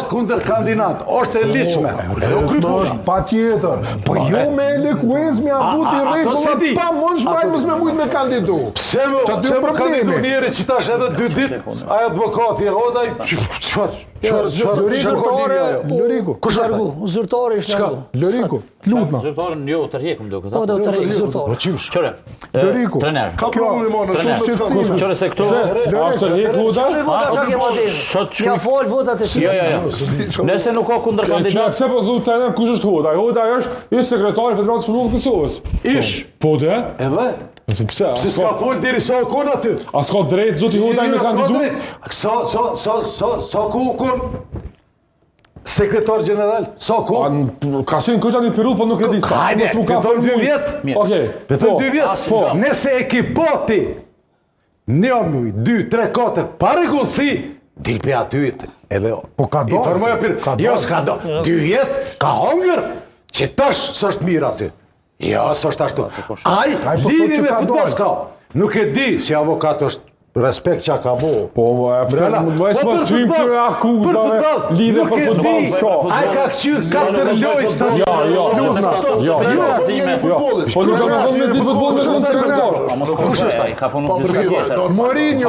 është kundër kandidat, është e ligjshme. Pa tjetër. Po jo me Lekuez me abuti rregullat pa mund shvajmës me mujt me kandidu. Pse më kandidu njeri që tash edhe 2 ditë, ai advokati e hodaj, Loriku. Kush është? Zyrtari është largu. Loriku, lutna. Zyrtarin jo të rjekum do këtë. Po do të rrek zyrtar. Qore. Loriku. Trener. Ka problem më në shumë shqetësime. Qore se këtu. Është rrek luta. Ja fol votat e tij. Jo. Nëse nuk ka kundër kandidat. Pse po thotë trener kush është Hoda? Hoda është ish sekretari i Federatës Futbollit të Kosovës. Ish. Po dhe? Edhe? Pse? Se s'ka fol deri sa u kon aty. As ka drejt zoti Hoda me kandidu? Sa ku kon? Sekretar general, sa ku? Ka qenë këqa një periudhë, po nuk e di sa. Hajde, pëthëm 2 vjet. Okej. Pëthëm 2 vjet. Po. Nëse ekipati, 1, 2, 3, 4, pa rregullsi, dil pe aty edhe Po ka do. informoja për. Jo, s'ka do. 2 vjet, ka hongër, që tash s'është mirë aty. Jo, s'është ashtu. Ai, lidhje me futboll s'ka. Nuk e di si avokat është respekt që ka bo. Po, më është pas trim për akuzave, lidhe për futbol s'ka. Ai ka këqyrë 4 lojë stadion. Jo. Po nuk ka me dhënë me ditë futbol me kundër sekretar. Kush është ai? Ka punuar në tjetër. Mourinho.